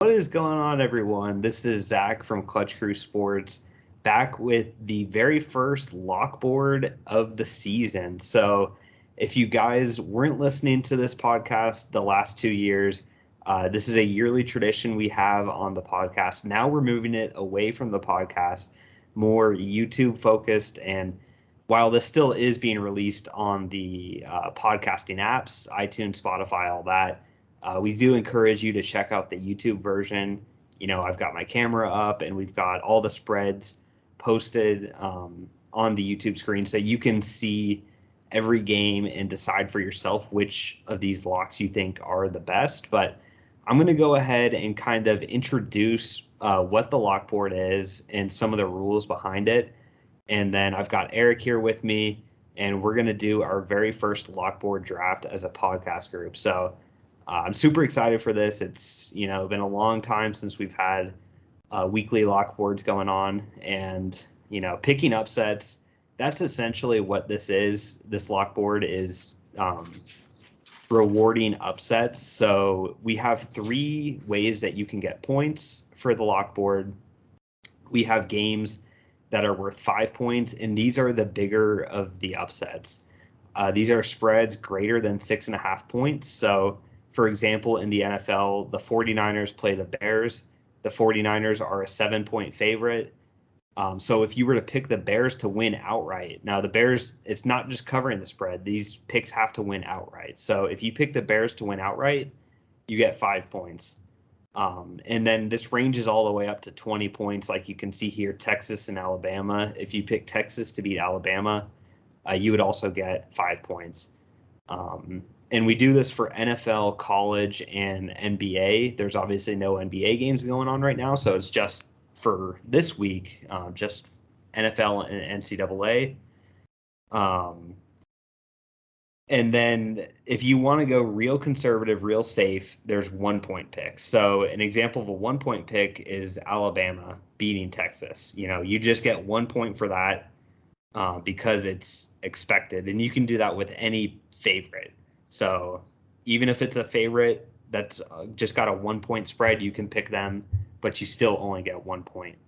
What is going on, everyone? This is Zach from Clutch Crew Sports, back with the very first Lockboard of the season. So, if you guys weren't listening to this podcast the last 2 years, this is a yearly tradition we have on the podcast. Now we're moving it away from the podcast, more YouTube focused. And while this still is being released on the podcasting apps, iTunes, Spotify, all that, we do encourage you to check out the YouTube version. I've got my camera up and we've got all the spreads posted on the YouTube screen so you can see every game and decide for yourself which of these locks you think are the best. But I'm going to go ahead and kind of introduce what the lockboard is and some of the rules behind it. And then I've got Eric here with me, and we're going to do our very first lockboard draft as a podcast group. So I'm super excited for this. It's, been a long time since we've had weekly lockboards going on, and, picking upsets. That's essentially what this is. This lockboard is rewarding upsets. So we have 3 ways that you can get points for the lockboard. We have games that are worth 5 points, and these are the bigger of the upsets. These are spreads greater than 6.5 points. So, for example, in the NFL, the 49ers play the Bears. The 49ers are a 7-point favorite. So if you were to pick the Bears to win outright, now the Bears, it's not just covering the spread. These picks have to win outright. So if you pick the Bears to win outright, you get 5 points. And then this ranges all the way up to 20 points. Like you can see here, Texas and Alabama. If you pick Texas to beat Alabama, you would also get 5 points. And we do this for NFL, college, and NBA. There's obviously no NBA games going on right now, so it's just for this week, just NFL and NCAA. And then if you want to go real conservative, real safe, there's 1-point picks. So an example of a 1-point pick is Alabama beating Texas. You just get 1 point for that because it's expected. And you can do that with any favorite. So even if it's a favorite that's just got a 1-point spread, you can pick them, but you still only get 1 point.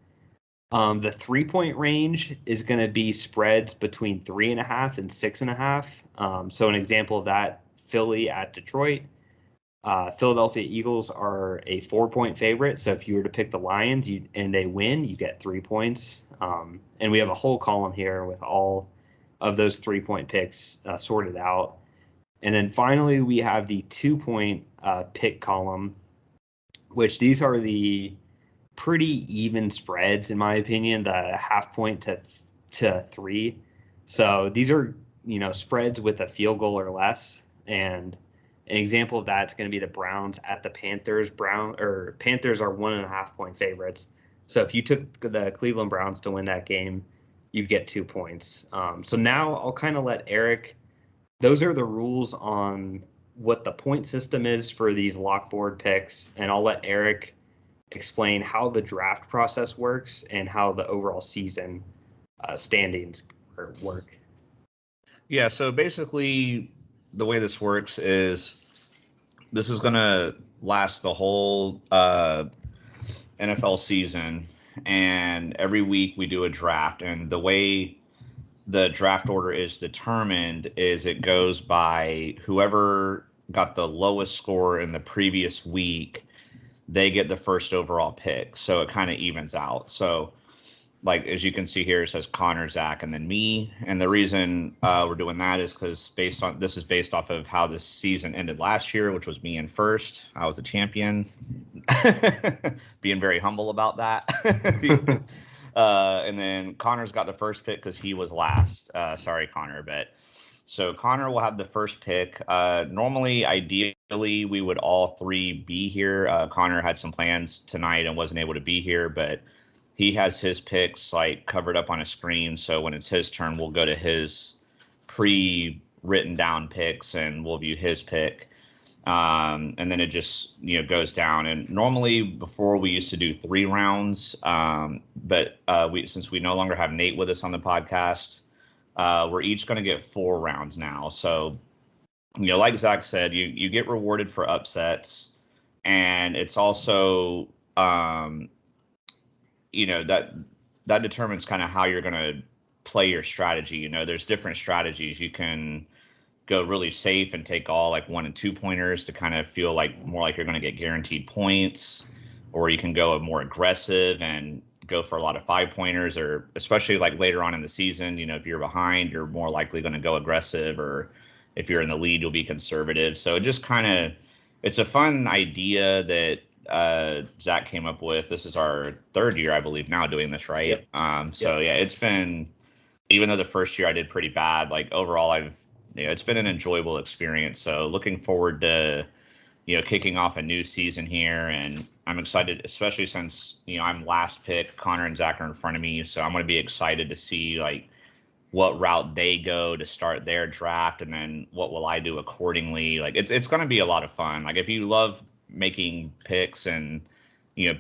The 3-point range is going to be spreads between 3.5 and 6.5. So an example of that, Philly at Detroit. Philadelphia Eagles are a 4-point favorite. So if you were to pick the Lions and they win, you get 3 points. And we have a whole column here with all of those 3-point picks sorted out. And then finally, we have the 2-point pick column, which these are the pretty even spreads, in my opinion, the 0.5 point to 3. So these are, spreads with a field goal or less. And an example of that is going to be the Browns at the Panthers. Panthers are 1.5 point favorites. So if you took the Cleveland Browns to win that game, you'd get 2 points. So now I'll kind of let Eric. Those are the rules on what the point system is for these lockboard picks, and I'll let Eric explain how the draft process works and how the overall season standings work. Yeah, so basically the way this works is this is going to last the whole NFL season, and every week we do a draft, and the way the draft order is determined is it goes by whoever got the lowest score in the previous week, they get the first overall pick. So it kind of evens out. So like, as you can see here, it says Conor, Zach, and then me. And the reason we're doing that is because this is based off of how this season ended last year, which was me in first. I was the champion, being very humble about that. And then Conor's got the first pick because he was last. Sorry, Conor, but so Conor will have the first pick. Normally, ideally, we would all 3 be here. Conor had some plans tonight and wasn't able to be here, but he has his picks like covered up on a screen. So when it's his turn, we'll go to his pre-written down picks and we'll view his pick. And then it just, goes down. And normally before we used to do 3 rounds. But since we no longer have Nate with us on the podcast, we're each going to get 4 rounds now. So, like Zach said, you get rewarded for upsets. and it's also that determines kind of how you're going to play your strategy. There's different strategies. You can go really safe and take all like 1 and 2 pointers to kind of feel like more like you're going to get guaranteed points, or you can go more aggressive and go for a lot of 5 pointers, or especially like later on in the season, if you're behind, you're more likely going to go aggressive, or if you're in the lead, you'll be conservative. So it just kind of, it's a fun idea that Zach came up with. This is our third year, I believe, now doing this, right? Yep. So yeah, it's been, even though the first year I did pretty bad, like overall it's been an enjoyable experience. So looking forward to, kicking off a new season here. And I'm excited, especially since, I'm last pick. Conor and Zach are in front of me. So I'm going to be excited to see like what route they go to start their draft, and then what will I do accordingly. Like it's going to be a lot of fun. Like if you love making picks and,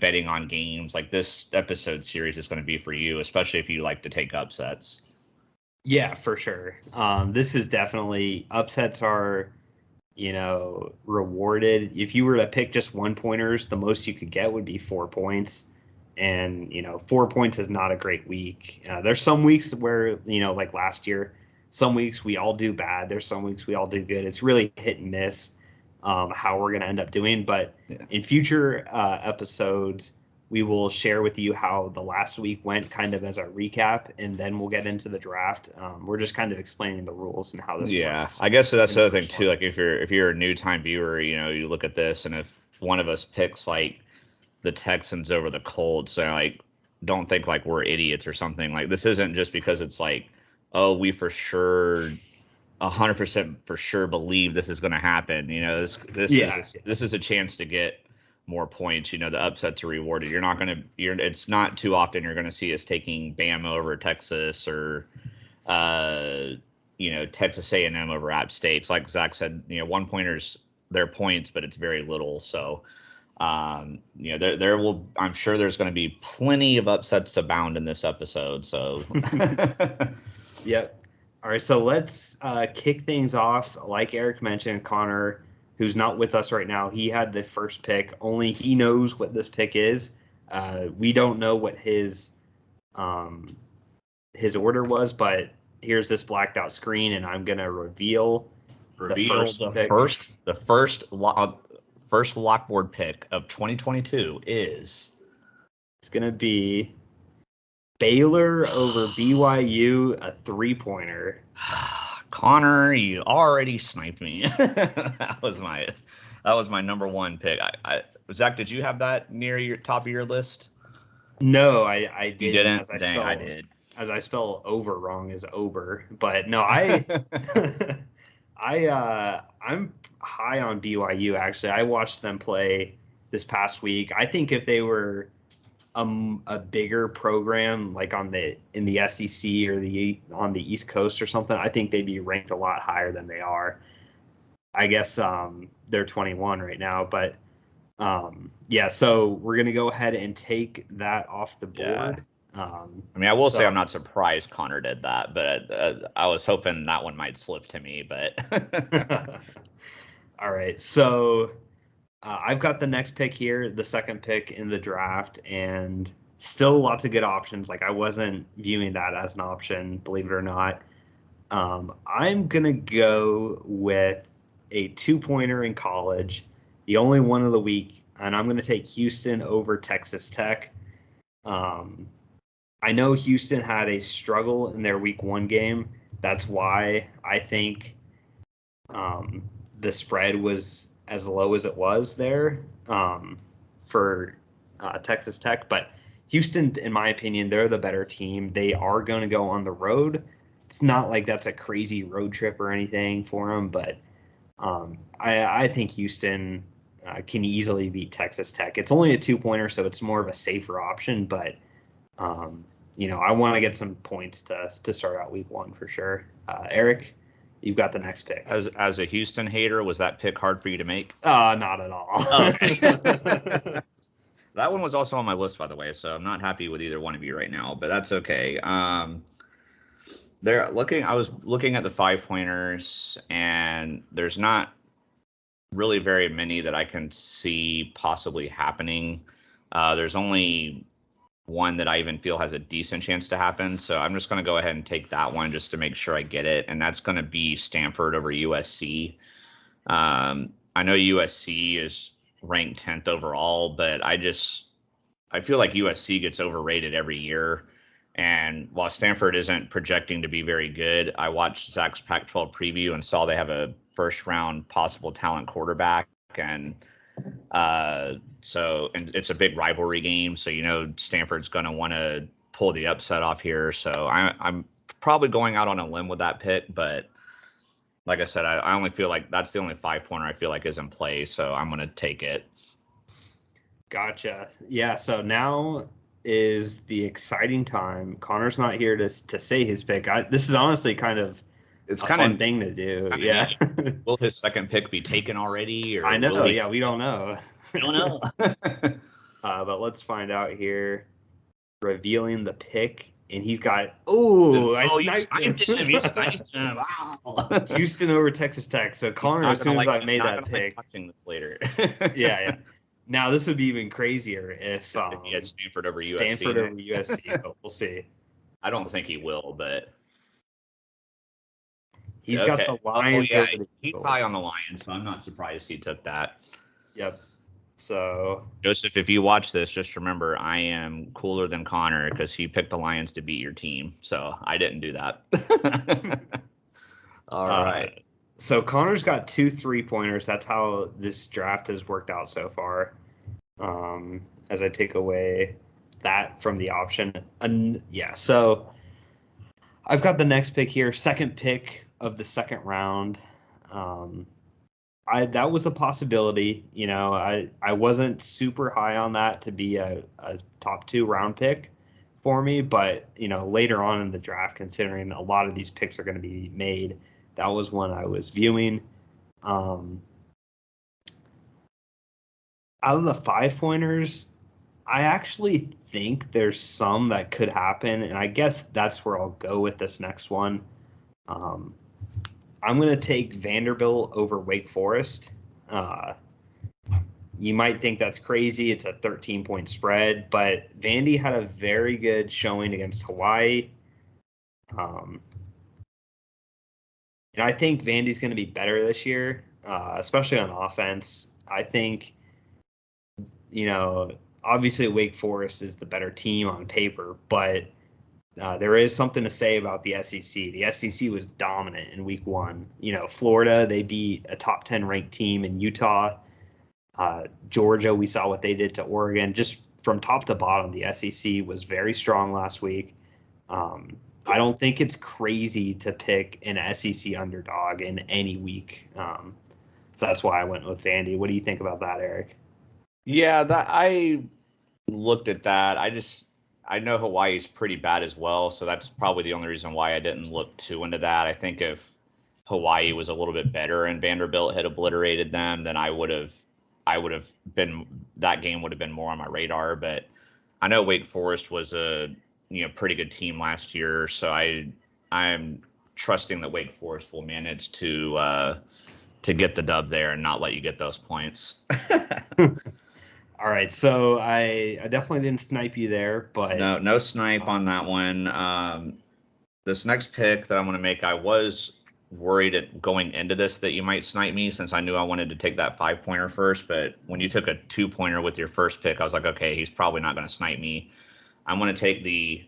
betting on games, like this episode series is going to be for you, especially if you like to take upsets. Yeah, for sure. This is definitely, upsets are, rewarded. If you were to pick just 1 pointers, the most you could get would be 4 points. And, 4 points is not a great week. There's some weeks where, like last year, some weeks we all do bad. There's some weeks we all do good. It's really hit and miss how we're going to end up doing. But in future episodes, we will share with you how the last week went, kind of as our recap, and then we'll get into the draft. We're just kind of explaining the rules and how this works. I guess that's the other thing too. Like if you're a new time viewer, you look at this, and if one of us picks like the Texans over the Colts, so like don't think like we're idiots or something. Like this isn't just because it's like, oh, we for sure 100% for sure believe this is going to happen. This is a chance to get more points. The upsets are rewarded. It's not too often you're going to see us taking Bama over Texas, or Texas A&M over App State. Like Zach said, 1 pointers, they're points, but it's very little. So there will, I'm sure there's going to be plenty of upsets to bound in this episode. So Yep. All right, so let's kick things off. Like Eric mentioned, Conor, who's not with us right now, he had the first pick. Only he knows what this pick is. We don't know what his order was, but here's this blacked out screen, and I'm gonna reveal the first Lockboard pick of 2022 is. It's gonna be Baylor over BYU, a 3-pointer. Conor, you already sniped me. that was my number one pick. Zach, did you have that near your top of your list? No, I didn't. You didn't? I did. As I spell over wrong as Ober, but no, I'm high on BYU. Actually, I watched them play this past week. I think if they were a bigger program, like in the SEC or on the East Coast or something, I think they'd be ranked a lot higher than they are. I guess they're 21 right now, but yeah. So we're gonna go ahead and take that off the board. Yeah. I will say I'm not surprised Conor did that, but I was hoping that one might slip to me. But all right, so. I've got the next pick here, the second pick in the draft, and still lots of good options. Like I wasn't viewing that as an option, believe it or not. I'm going to go with a 2-pointer in college, the only one of the week, and I'm going to take Houston over Texas Tech. I know Houston had a struggle in their week 1 game. That's why I think the spread was as low as it was there for Texas Tech. But Houston, in my opinion, they're the better team. They are going to go on the road. It's not like that's a crazy road trip or anything for them, but I think Houston can easily beat Texas Tech. It's only a 2-pointer, so it's more of a safer option, but I want to get some points to start out week 1 for sure. Eric, you've got the next pick. As a Houston hater, was that pick hard for you to make? Not at all. Okay. That one was also on my list, by the way, so I'm not happy with either one of you right now, but that's okay. I was looking at the 5-pointers, and there's not really very many that I can see possibly happening. There's only one that I even feel has a decent chance to happen. So I'm just going to go ahead and take that one just to make sure I get it. And that's going to be Stanford over USC. I know USC is ranked 10th overall, but I feel like USC gets overrated every year. And while Stanford isn't projecting to be very good, I watched Zach's Pac-12 preview and saw they have a first-round possible talent quarterback. And and it's a big rivalry game. So, Stanford's going to want to pull the upset off here. So I'm probably going out on a limb with that pick. But like I said, I only feel like that's the only 5-pointer I feel like is in play. So I'm going to take it. Gotcha. Yeah, so now is the exciting time. Connor's not here to say his pick. This is honestly kind of a fun thing to do. Yeah. Will his second pick be taken already? Or I know. Yeah, we don't know. We don't know. But let's find out here. Revealing the pick, and he's got. I sniped him. You sniped him. Wow. Houston over Texas Tech. So Conor, as soon as I made that pick, watching this later. yeah. Now this would be even crazier if he had Stanford over USC. Stanford over USC, but we'll see. I don't think he will, but he's got the Lions. Over the Eagles. High on the Lions, so I'm not surprised he took that. Yep. So Joseph, if you watch this, just remember I am cooler than Conor because he picked the Lions to beat your team. So I didn't do that. All right. So Connor's got 2 3-pointers. That's how this draft has worked out so far. As I take away that from the option. So I've got the next pick here, second pick of the second round. That was a possibility. I wasn't super high on that to be a top 2 round pick for me, but later on in the draft, considering a lot of these picks are going to be made, that was one I was viewing. Out of the 5-pointers, I actually think there's some that could happen, and I guess that's where I'll go with this next one. I'm going to take Vanderbilt over Wake Forest. You might think that's crazy. It's a 13-point spread, but Vandy had a very good showing against Hawaii. And I think Vandy's going to be better this year, especially on offense. I think, obviously Wake Forest is the better team on paper, but there is something to say about the SEC. The SEC was dominant in week 1. Florida, they beat a top 10 ranked team in Utah. Georgia, we saw what they did to Oregon. Just from top to bottom, the SEC was very strong last week. I don't think it's crazy to pick an SEC underdog in any week. So that's why I went with Vandy. What do you think about that, Eric? Yeah, I looked at that. I know Hawaii's pretty bad as well, so that's probably the only reason why I didn't look too into that. I think if Hawaii was a little bit better and Vanderbilt had obliterated them, then that game would have been more on my radar. But I know Wake Forest was a pretty good team last year, so I'm trusting that Wake Forest will manage to get the dub there and not let you get those points. All right, so I definitely didn't snipe you there, but no snipe on that one. This next pick that I'm going to make, I was worried going into this that you might snipe me since I knew I wanted to take that 5-pointer first. But when you took a 2-pointer with your first pick, I was like, okay, he's probably not going to snipe me. I'm going to take the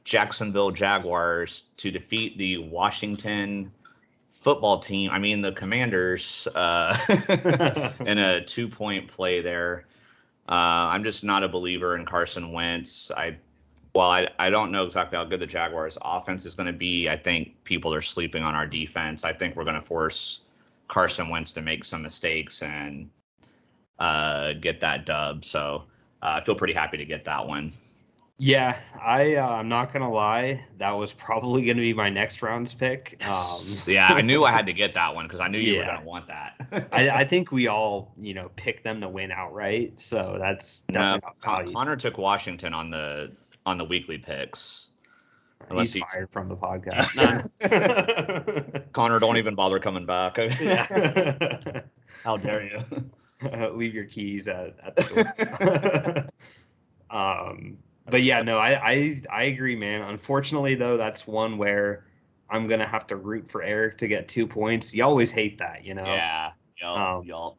Jacksonville Jaguars to defeat the Washington football team. I mean, the Commanders in a 2-point play there. I'm just not a believer in Carson Wentz. I don't know exactly how good the Jaguars' offense is going to be. I think people are sleeping on our defense. I think we're going to force Carson Wentz to make some mistakes and get that dub. So I feel pretty happy to get that one. Yeah, I'm not going to lie. That was probably going to be my next round's pick. Yeah, I knew I had to get that one because I knew you were going to want that. I think we all, picked them to win outright. So that's definitely not value. Conor took Washington on the weekly picks. He's fired from the podcast. Conor, don't even bother coming back. How dare you? Leave your keys at the door. But yeah, no, I agree, man. Unfortunately, though, that's one where I'm gonna have to root for Eric to get 2 points. You always hate that, you know. Yeah. Um, Yup.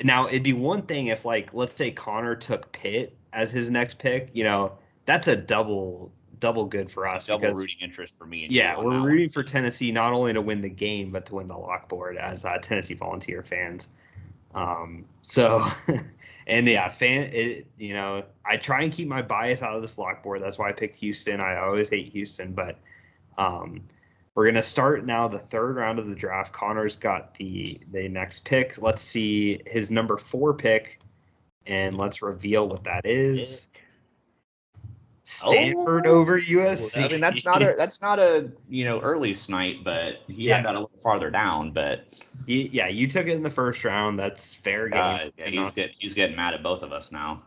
Now it'd be one thing if, like, let's say Connor took Pitt as his next pick. You know, that's a double good for us Double because rooting interest for me and you yeah, on we're that rooting one. for Tennessee not only to win the game but to win the lockboard as Tennessee Volunteer fans. So, and yeah, you know, I try and keep my bias out of this lockboard. That's why I picked Houston. I always hate Houston, but um, we're gonna start now the third round of the draft. Connor's got the next pick. Let's see his number 4 pick, and let's reveal what that is. Stanford over I mean, that's USC. not a early snipe, but he had that a little farther down. But Yeah, you took it in the first round. That's fair game. yeah, he's getting mad at both of us now.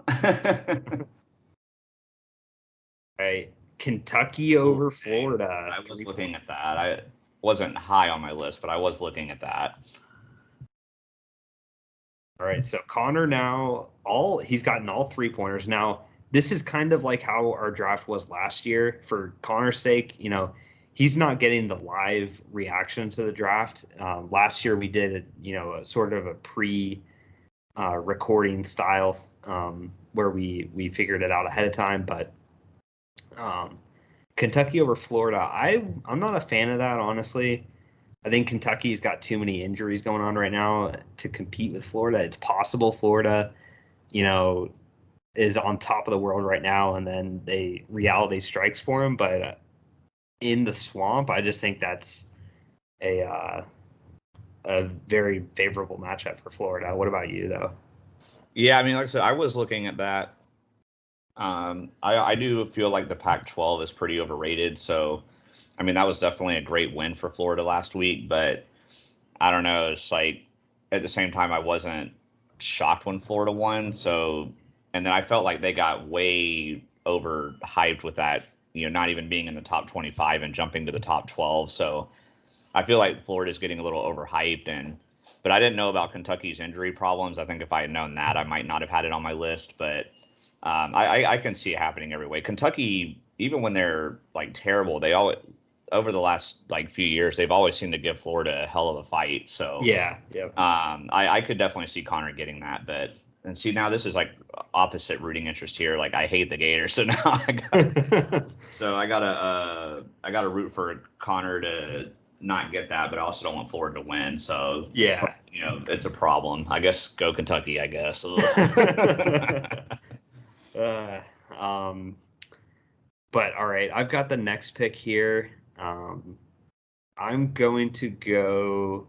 Right. Kentucky over Florida. I was looking at that. I wasn't high on my list, but I was looking at that. All right. So Connor now he's gotten all 3-pointers. Now, this is kind of like how our draft was last year for Connor's sake. You know, he's not getting the live reaction to the draft. Last year we did, a sort of a recording style where we figured it out ahead of time, but Kentucky over Florida. I'm not a fan of that, honestly. I think Kentucky's got too many injuries going on right now to compete with Florida. It's possible Florida, you know, is on top of the world right now, and then reality strikes for them. But in the swamp, I just think that's a very favorable matchup for Florida. What about you, though? Yeah, I mean, like I said, I was looking at that. I do feel like the Pac-12 is pretty overrated. So, I mean, that was definitely a great win for Florida last week. But I don't know. It's like at the same time, I wasn't shocked when Florida won. So, and then I felt like they got way overhyped with that, not even being in the top 25 and jumping to the top 12. So I feel like Florida's getting a little overhyped. But I didn't know about Kentucky's injury problems. I think if I had known that, I might not have had it on my list. But I can see it happening every way. Kentucky, even when they're like terrible, they always over the last like few years, they've always seemed to give Florida a hell of a fight. So Yeah. I could definitely see Conor getting that. But and see now this is like opposite rooting interest here. Like I hate the Gators, so now I gotta root for Conor to not get that, but I also don't want Florida to win. So Yeah. it's a problem. I guess go Kentucky. I guess. Uh, um, but all right, I've got the next pick here. I'm going to go.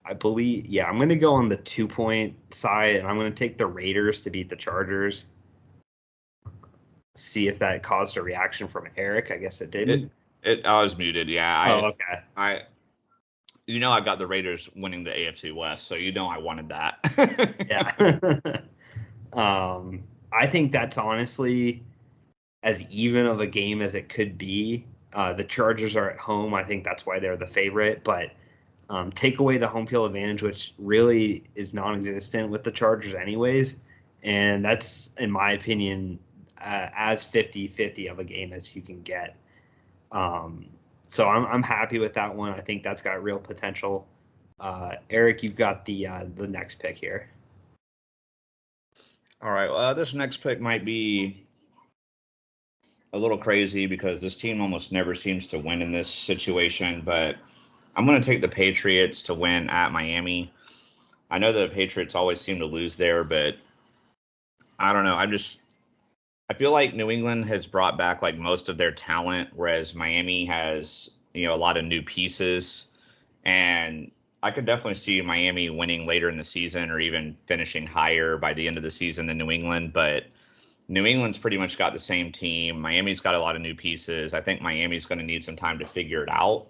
I believe, yeah, I'm going to go on the 2-point side, and I'm going to take the Raiders to beat the Chargers. See if that caused a reaction from Eric. I guess it didn't. I was muted. Yeah. Okay. I got the Raiders winning the AFC West, so I wanted that. Yeah. I think that's honestly as even of a game as it could be. The Chargers are at home. I think that's why they're the favorite. But take away the home field advantage, which really is non-existent with the Chargers anyways. And that's, in my opinion, as 50-50 of a game as you can get. So I'm happy with that one. I think that's got real potential. Eric, you've got the next pick here. All right. This next pick might be a little crazy because this team almost never seems to win in this situation, but I'm going to take the Patriots to win at Miami. I know the Patriots always seem to lose there, but I don't know. I feel like New England has brought back like most of their talent, whereas Miami has, a lot of new pieces. And I could definitely see Miami winning later in the season or even finishing higher by the end of the season than New England. But New England's pretty much got the same team. Miami's got a lot of new pieces. I think Miami's going to need some time to figure it out.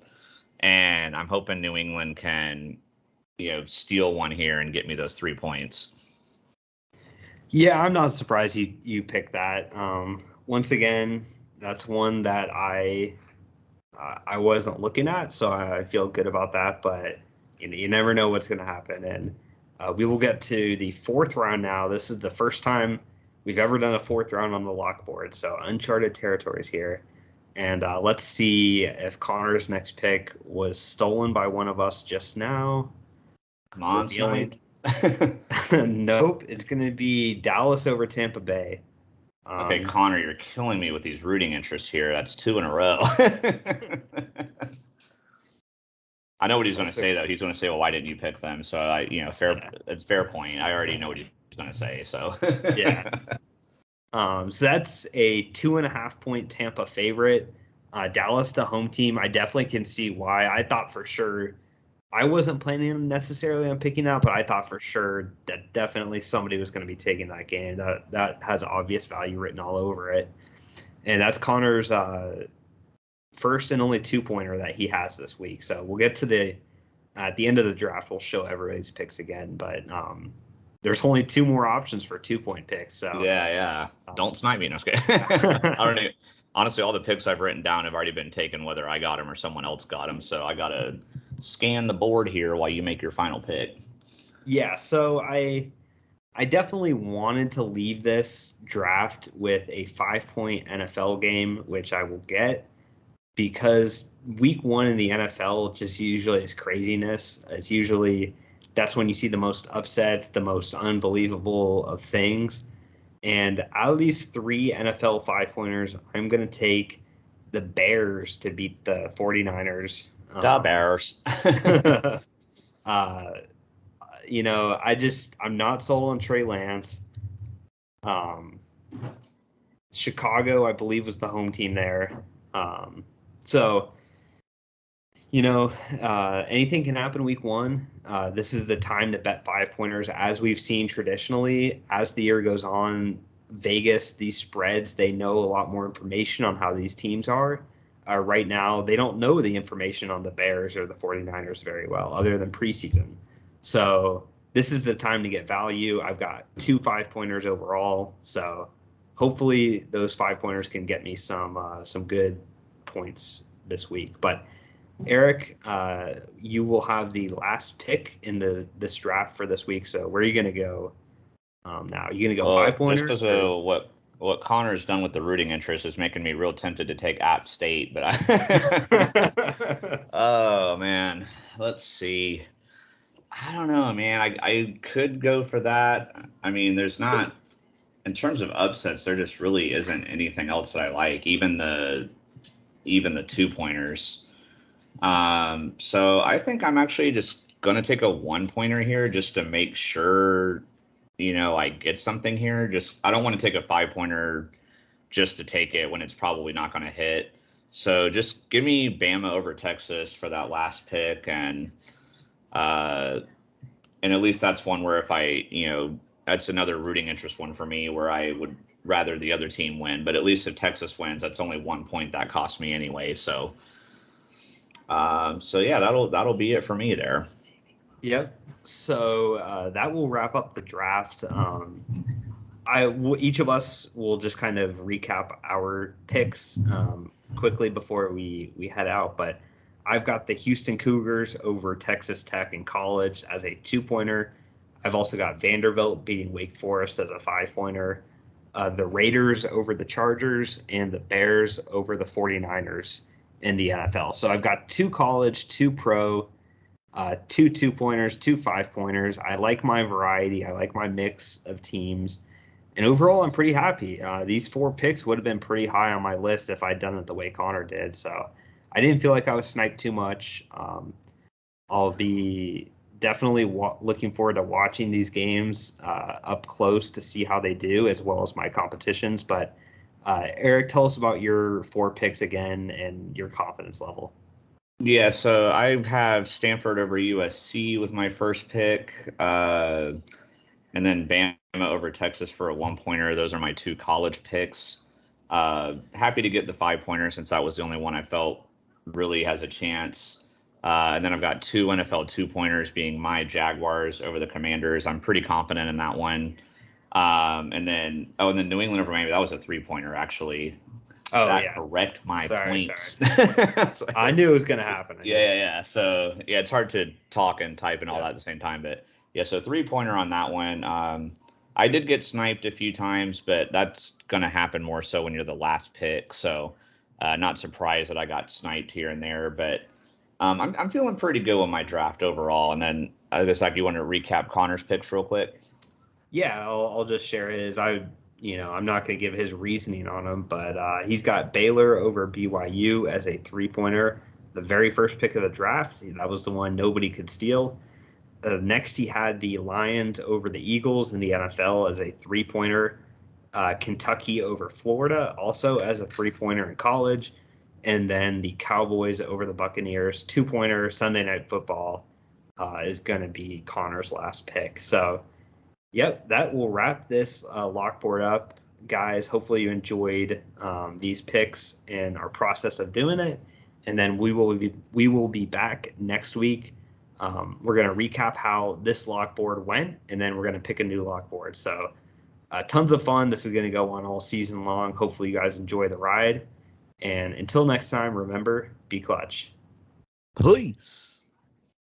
And I'm hoping New England can, steal one here and get me those 3 points. Yeah, I'm not surprised you picked that. Once again, that's one that I wasn't looking at, so I feel good about that. But you never know what's going to happen, and We will get to the fourth round now. This is the first time we've ever done a fourth round on the Lockboard, so uncharted territories here. And let's see if Connor's next pick was stolen by one of us just now. Come on, Snipe. Nope, it's going to be Dallas over Tampa Bay. Okay, Conor, you're killing me with these rooting interests here. That's 2 in a row. I know what he's going to say, though. He's going to say, well, why didn't you pick them? So, it's fair point. I already know what he's going to say, so. Yeah. So that's a 2.5-point Tampa favorite. Dallas, the home team, I definitely can see why. I thought for sure, I wasn't planning necessarily on picking that, but I thought for sure that definitely somebody was going to be taking that game. That has obvious value written all over it. And that's Connor's first and only 2-pointer that he has this week. So we'll get to at the end of the draft, we'll show everybody's picks again. But there's only 2 more options for 2-point picks. So yeah. Don't snipe me. No, I don't know. Honestly, all the picks I've written down have already been taken, whether I got them or someone else got them. So I got to scan the board here while you make your final pick. Yeah, so I definitely wanted to leave this draft with a 5-point NFL game, which I will get, because week 1 in the NFL just usually is craziness. It's usually, that's when you see the most upsets, the most unbelievable of things. And out of these 3 NFL 5-pointers, I'm going to take the Bears to beat the 49ers. The Bears. I'm not sold on Trey Lance. Chicago, I believe, was the home team there. Anything can happen week 1. This is the time to bet 5-pointers, as we've seen traditionally. As the year goes on, Vegas, these spreads, they know a lot more information on how these teams are. Right now, they don't know the information on the Bears or the 49ers very well, other than preseason. So this is the time to get value. I've got 2 5-pointers overall. So hopefully those 5-pointers can get me some good points this week. But Eric, you will have the last pick in this draft for this week. So where are you going to go now? Are you going to go 5-pointers? Just because what Connor's done with the rooting interest is making me real tempted to take App State, but oh man, let's see. I don't know, man. I could go for that. I mean, there's not, in terms of upsets, there just really isn't anything else that I like. Even the 2-pointers. So I think I'm actually just gonna take a 1-pointer here just to make sure, I get something here. I don't want to take a 5-pointer just to take it when it's probably not going to hit. So just give me Bama over Texas for that last pick, and at least that's one where if that's another rooting interest one for me where I would rather the other team win. But at least if Texas wins, that's only 1 point that cost me anyway. So yeah, that'll be it for me there. Yep. So that will wrap up the draft. Each of us will just kind of recap our picks quickly before we head out. But I've got the Houston Cougars over Texas Tech in college as a 2-pointer. I've also got Vanderbilt beating Wake Forest as a 5-pointer. The Raiders over the Chargers, and the Bears over the 49ers in the NFL. So I've got 2 college, 2 pro, 2 2-pointers, 2 5-pointers. I like my variety. I like my mix of teams. And overall, I'm pretty happy. These 4 picks would have been pretty high on my list if I'd done it the way Conor did. So I didn't feel like I was sniped too much. I'll be definitely looking forward to watching these games up close to see how they do, as well as my competitions. But Eric, tell us about your 4 picks again and your confidence level. Yeah, so I have Stanford over USC was my first pick, and then Bama over Texas for a 1-pointer. Those are my 2 college picks. Happy to get the 5-pointer since that was the only one I felt really has a chance. And then I've got 2 NFL 2-pointers, being my Jaguars over the Commanders. I'm pretty confident in that one. And then New England over Miami. That was a 3-pointer, actually. Oh, Zach, yeah. correct my points. Sorry. I knew it was going to happen. Yeah. So, yeah, it's hard to talk and type and all that at the same time. But, Yeah, so 3-pointer on that one. I did get sniped a few times, but that's going to happen more so when you're the last pick. So not surprised that I got sniped here and there, but I'm feeling pretty good with my draft overall. And then I guess like you want to recap Connor's picks real quick. Yeah, I'll just share his. I'm not going to give his reasoning on him, but he's got Baylor over BYU as a 3-pointer. The very first pick of the draft, that was the one nobody could steal. Next, he had the Lions over the Eagles in the NFL as a 3-pointer. Kentucky over Florida also as a 3-pointer in college. And then the Cowboys over the Buccaneers, 2-pointer Sunday Night Football is going to be Connor's last pick. So, yep, that will wrap this lockboard up, guys. Hopefully you enjoyed these picks and our process of doing it. And then we will be back next week. We're going to recap how this lockboard went, and then we're going to pick a new lockboard. So tons of fun. This is going to go on all season long. Hopefully you guys enjoy the ride. And until next time, remember, be clutch. Peace.